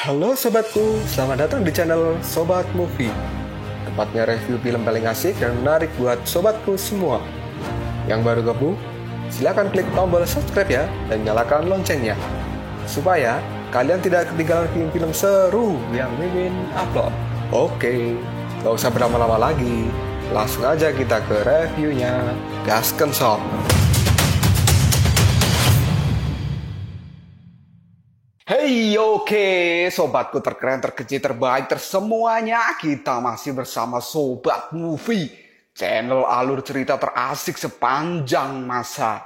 Halo sobatku, selamat datang di channel Sobat Movie. Tempatnya review film paling asik dan menarik buat sobatku semua. Yang baru gabung, silakan klik tombol subscribe ya dan nyalakan loncengnya supaya kalian tidak ketinggalan film-film seru yang Mimin upload. Oke, gak usah berlama-lama lagi, langsung aja kita ke reviewnya. Gasken sob. Hey, oke, sobatku terkeren, terkecil, terbaik, tersemuanya. Kita masih bersama Sobat Movie, channel alur cerita terasik sepanjang masa.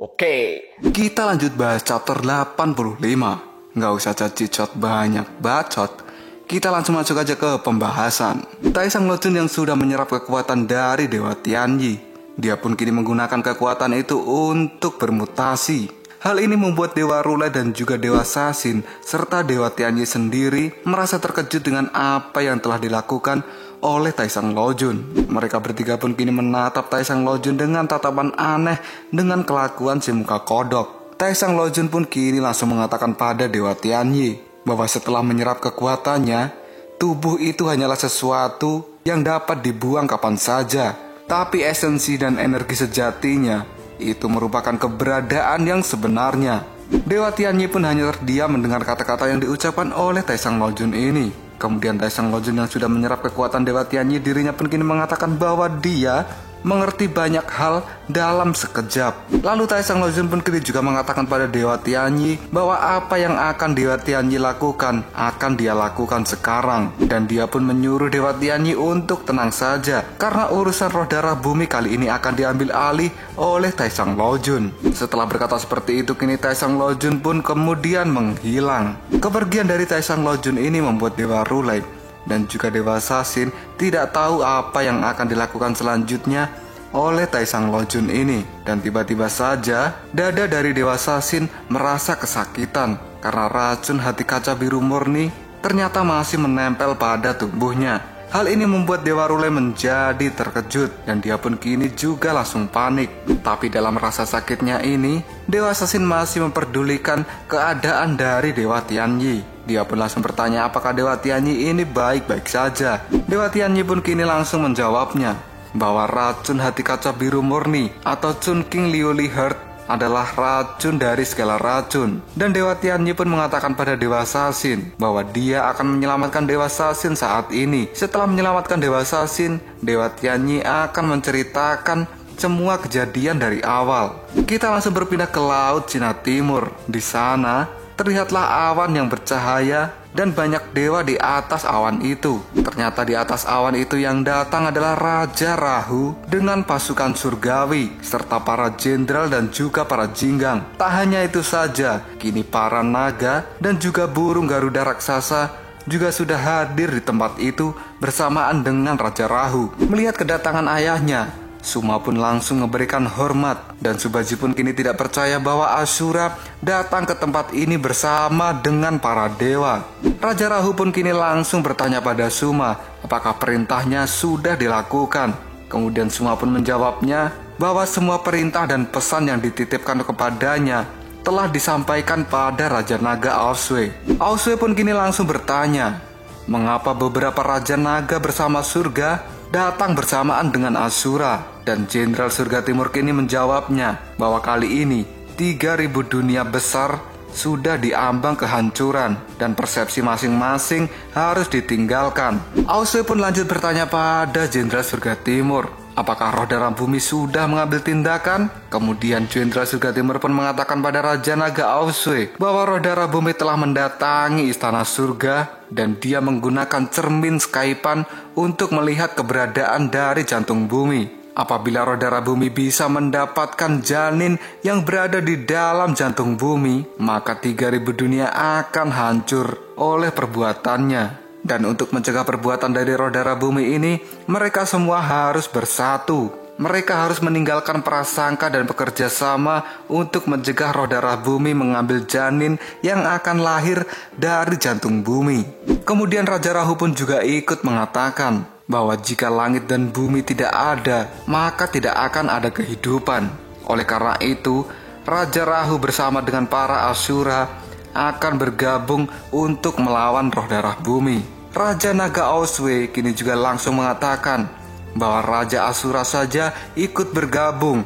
Oke, kita lanjut bahas chapter 85. Nggak usah cacicot banyak bacot, kita langsung masuk aja ke pembahasan. Taesang Lojun yang sudah menyerap kekuatan dari Dewa Tianyi, dia pun kini menggunakan kekuatan itu untuk bermutasi. Hal ini membuat Dewa Rule dan juga Dewa Sasin serta Dewa Tianyi sendiri merasa terkejut dengan apa yang telah dilakukan oleh Taesang Lojun. Mereka bertiga pun kini menatap Taesang Lojun dengan tatapan aneh dengan kelakuan si muka kodok. Taesang Lojun pun kini langsung mengatakan pada Dewa Tianyi bahwa setelah menyerap kekuatannya, tubuh itu hanyalah sesuatu yang dapat dibuang kapan saja. Tapi esensi dan energi sejatinya itu merupakan keberadaan yang sebenarnya. Dewa Tianyi pun hanya terdiam mendengar kata-kata yang diucapkan oleh Taesang Lojun ini. Kemudian Taesang Lojun yang sudah menyerap kekuatan Dewa Tianyi, dirinya pun kini mengatakan bahwa dia mengerti banyak hal dalam sekejap. Lalu Taesang Lojun pun kini juga mengatakan pada Dewa Tianyi bahwa apa yang akan Dewa Tianyi lakukan akan dia lakukan sekarang. Dan dia pun menyuruh Dewa Tianyi untuk tenang saja, karena urusan roh darah bumi kali ini akan diambil alih oleh Taesang Lojun. Setelah berkata seperti itu, kini Taesang Lojun pun kemudian menghilang. Kepergian dari Taesang Lojun ini membuat Dewa Rule dan juga Dewa Sasin tidak tahu apa yang akan dilakukan selanjutnya oleh Taesang Lojun ini. Dan tiba-tiba saja dada dari Dewa Sasin merasa kesakitan karena racun hati kaca biru murni ternyata masih menempel pada tubuhnya. Hal ini membuat Dewa Rule menjadi terkejut dan dia pun kini juga langsung panik. Tapi dalam rasa sakitnya ini, Dewa Sasin masih memperdulikan keadaan dari Dewa Tianyi. Dia pun langsung bertanya apakah Dewa Tianyi ini baik-baik saja. Dewa Tianyi pun kini langsung menjawabnya bahwa racun hati kaca biru murni atau Chun King Liuli Heart adalah racun dari segala racun. Dan Dewa Tianyi pun mengatakan pada Dewa Sasin bahwa dia akan menyelamatkan Dewa Sasin saat ini. Setelah menyelamatkan Dewa Sasin, Dewa Tianyi akan menceritakan semua kejadian dari awal. Kita langsung berpindah ke Laut Cina Timur. Di sana terlihatlah awan yang bercahaya dan banyak dewa di atas awan itu. Ternyata di atas awan itu yang datang adalah Raja Rahu dengan pasukan surgawi serta para jenderal dan juga para jinggang. Tak hanya itu saja, kini para naga dan juga burung Garuda raksasa juga sudah hadir di tempat itu bersamaan dengan Raja Rahu. Melihat kedatangan ayahnya, Suma pun langsung memberikan hormat dan Subaji pun kini tidak percaya bahwa Asura datang ke tempat ini bersama dengan para dewa. Raja Rahu pun kini langsung bertanya pada Suma apakah perintahnya sudah dilakukan. Kemudian Suma pun menjawabnya bahwa semua perintah dan pesan yang dititipkan kepadanya telah disampaikan pada Raja Naga Aosue. Aosue pun kini langsung bertanya mengapa beberapa Raja Naga bersama surga datang bersamaan dengan Asura. Dan Jenderal Surga Timur kini menjawabnya bahwa kali ini 3000 dunia besar sudah diambang kehancuran dan persepsi masing-masing harus ditinggalkan. Aosue pun lanjut bertanya pada Jenderal Surga Timur apakah roh darah bumi sudah mengambil tindakan. Kemudian Jenderal Surga Timur pun mengatakan pada Raja Naga Aosue bahwa roh darah bumi telah mendatangi istana surga dan dia menggunakan cermin Skypan untuk melihat keberadaan dari jantung bumi. Apabila roh darah bumi bisa mendapatkan janin yang berada di dalam jantung bumi, maka 3000 dunia akan hancur oleh perbuatannya. Dan untuk mencegah perbuatan dari roh darah bumi ini, mereka semua harus bersatu. Mereka harus meninggalkan prasangka dan bekerja sama untuk mencegah roh darah bumi mengambil janin yang akan lahir dari jantung bumi. Kemudian Raja Rahu pun juga ikut mengatakan bahwa jika langit dan bumi tidak ada, maka tidak akan ada kehidupan. Oleh karena itu, Raja Rahu bersama dengan para Asura akan bergabung untuk melawan roh darah bumi. Raja Naga Oswe kini juga langsung mengatakan bahwa Raja Asura saja ikut bergabung,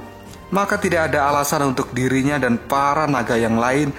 maka tidak ada alasan untuk dirinya dan para naga yang lain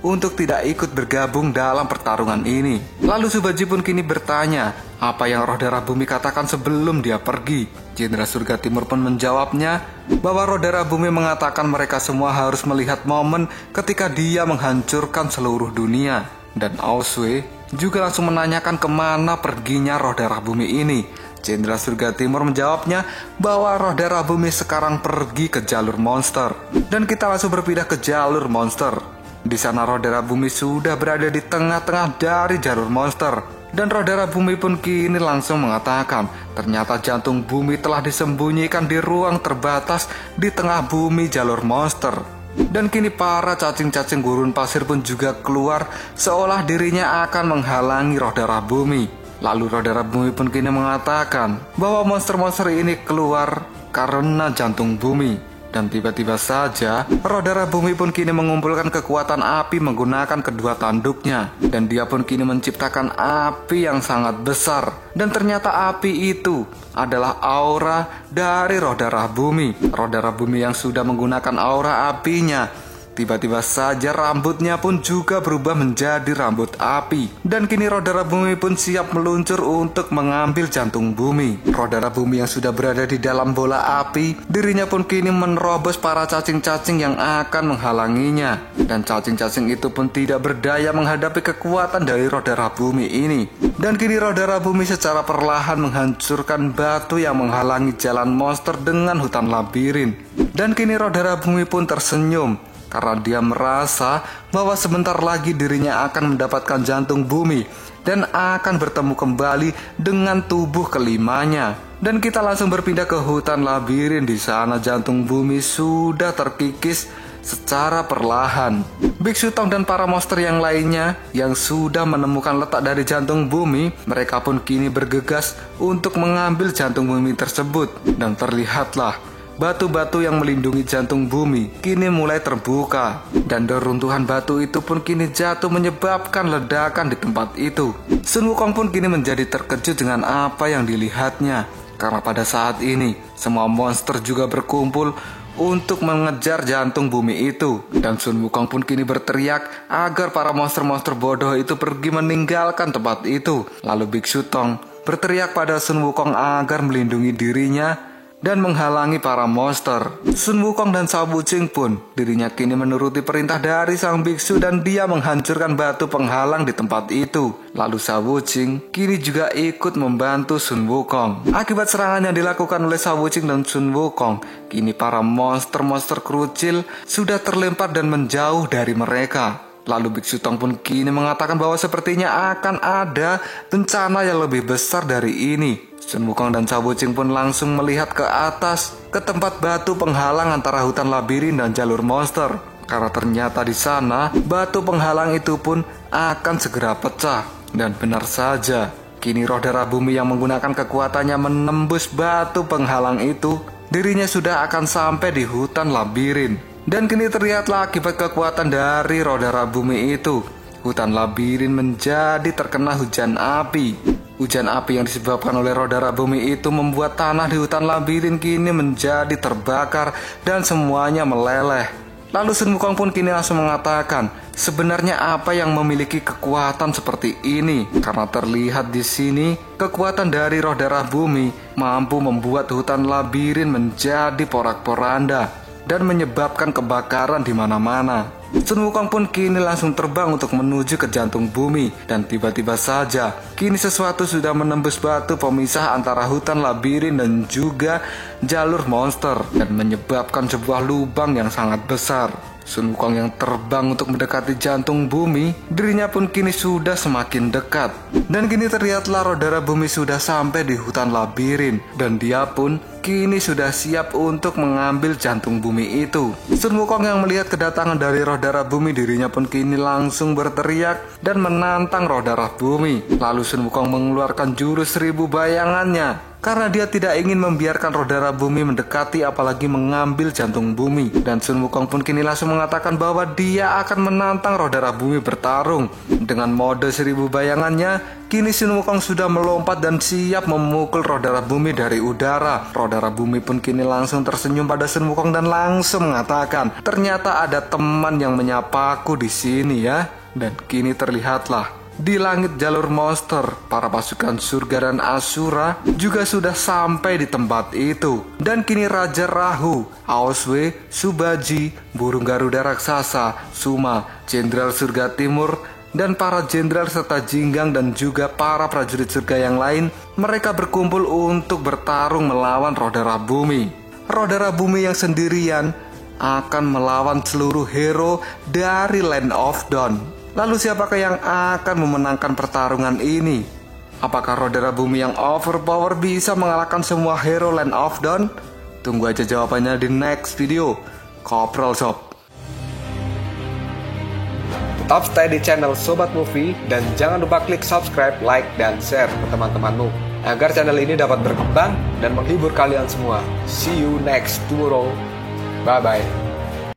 untuk tidak ikut bergabung dalam pertarungan ini. Lalu Subadji pun kini bertanya apa yang roh darah bumi katakan sebelum dia pergi. Jenderal Surga Timur pun menjawabnya bahwa roh darah bumi mengatakan mereka semua harus melihat momen ketika dia menghancurkan seluruh dunia. Dan Oswe juga langsung menanyakan kemana perginya roh darah bumi ini. Jenderal Surga Timur menjawabnya bahwa roh darah bumi sekarang pergi ke jalur monster. Dan kita langsung berpindah ke jalur monster. Di sana roh darah bumi sudah berada di tengah-tengah dari jalur monster. Dan roh darah bumi pun kini langsung mengatakan ternyata jantung bumi telah disembunyikan di ruang terbatas di tengah bumi jalur monster. Dan kini para cacing-cacing gurun pasir pun juga keluar seolah dirinya akan menghalangi roh darah bumi. Lalu roh darah bumi pun kini mengatakan bahwa monster-monster ini keluar karena jantung bumi. Dan tiba-tiba saja roh darah bumi pun kini mengumpulkan kekuatan api menggunakan kedua tanduknya. Dan dia pun kini menciptakan api yang sangat besar. Dan ternyata api itu adalah aura dari roh darah bumi. Roh darah bumi yang sudah menggunakan aura apinya, tiba-tiba saja rambutnya pun juga berubah menjadi rambut api. Dan kini roh darah bumi pun siap meluncur untuk mengambil jantung bumi. Roh darah bumi yang sudah berada di dalam bola api, dirinya pun kini menerobos para cacing-cacing yang akan menghalanginya. Dan cacing-cacing itu pun tidak berdaya menghadapi kekuatan dari roh darah bumi ini. Dan kini roh darah bumi secara perlahan menghancurkan batu yang menghalangi jalan monster dengan hutan labirin. Dan kini roh darah bumi pun tersenyum karena dia merasa bahwa sebentar lagi dirinya akan mendapatkan jantung bumi dan akan bertemu kembali dengan tubuh kelimanya. Dan kita langsung berpindah ke hutan labirin. Di sana jantung bumi sudah terkikis secara perlahan. Biksu Tong dan para monster yang lainnya yang sudah menemukan letak dari jantung bumi, mereka pun kini bergegas untuk mengambil jantung bumi tersebut. Dan terlihatlah batu-batu yang melindungi jantung bumi kini mulai terbuka. Dan reruntuhan batu itu pun kini jatuh menyebabkan ledakan di tempat itu. Sun Wukong pun kini menjadi terkejut dengan apa yang dilihatnya. Karena pada saat ini semua monster juga berkumpul untuk mengejar jantung bumi itu. Dan Sun Wukong pun kini berteriak agar para monster-monster bodoh itu pergi meninggalkan tempat itu. Lalu Biksu Tong berteriak pada Sun Wukong agar melindungi dirinya dan menghalangi para monster. Sun Wukong dan Shao Wuqing pun dirinya kini menuruti perintah dari sang biksu dan dia menghancurkan batu penghalang di tempat itu. Lalu Shao Wuqing kini juga ikut membantu Sun Wukong. Akibat serangan yang dilakukan oleh Shao Wuqing dan Sun Wukong, kini para monster-monster kerucil sudah terlempar dan menjauh dari mereka. Lalu Biksu Tong pun kini mengatakan bahwa sepertinya akan ada bencana yang lebih besar dari ini. Sun Wukong dan Shao Wuqing pun langsung melihat ke atas, ke tempat batu penghalang antara hutan labirin dan jalur monster. Karena ternyata di sana batu penghalang itu pun akan segera pecah. Dan benar saja, kini roh darah bumi yang menggunakan kekuatannya menembus batu penghalang itu, dirinya sudah akan sampai di hutan labirin. Dan kini terlihatlah akibat kekuatan dari roh darah bumi itu, hutan labirin menjadi terkena hujan api. Hujan api yang disebabkan oleh roh darah bumi itu membuat tanah di hutan labirin kini menjadi terbakar dan semuanya meleleh. Lalu Sun Wukong pun kini langsung mengatakan, sebenarnya apa yang memiliki kekuatan seperti ini? Karena terlihat di sini kekuatan dari roh darah bumi mampu membuat hutan labirin menjadi porak-poranda dan menyebabkan kebakaran di mana-mana. Sun Wukong pun kini langsung terbang untuk menuju ke jantung bumi. Dan tiba-tiba saja kini sesuatu sudah menembus batu pemisah antara hutan labirin dan juga jalur monster dan menyebabkan sebuah lubang yang sangat besar. Sun Wukong yang terbang untuk mendekati jantung bumi, dirinya pun kini sudah semakin dekat. Dan kini terlihatlah roh darah bumi sudah sampai di hutan labirin. Dan dia pun kini sudah siap untuk mengambil jantung bumi itu. Sun Wukong yang melihat kedatangan dari roh darah bumi, dirinya pun kini langsung berteriak dan menantang roh darah bumi. Lalu Sun Wukong mengeluarkan jurus 1000 bayangannya. karena dia tidak ingin membiarkan roh darah bumi mendekati apalagi mengambil jantung bumi. Dan Sun Wukong pun kini langsung mengatakan bahwa dia akan menantang roh darah bumi bertarung. Dengan mode 1000 bayangannya, kini Sun Wukong sudah melompat dan siap memukul roh darah bumi dari udara. Roh darah bumi pun kini langsung tersenyum pada Sun Wukong dan langsung mengatakan, ternyata ada teman yang menyapaku di sini ya. Dan kini terlihatlah di langit jalur monster, para pasukan surga dan Asura juga sudah sampai di tempat itu. Dan kini Raja Rahu, Aoswe, Subaji, burung Garuda raksasa, Suma, Jenderal Surga Timur, dan para jenderal serta Jinggang dan juga para prajurit surga yang lain, mereka berkumpul untuk bertarung melawan roh darah bumi. Roh darah bumi yang sendirian akan melawan seluruh hero dari Land of Dawn. Lalu siapakah yang akan memenangkan pertarungan ini? Apakah roh darah bumi yang overpower bisa mengalahkan semua hero Land of Dawn? Tunggu aja jawabannya di next video. Koprol Sob. Tetap stay di channel Sobat Movie dan jangan lupa klik subscribe, like, dan share ke teman-temanmu agar channel ini dapat berkembang dan menghibur kalian semua. See you next tomorrow. Bye-bye.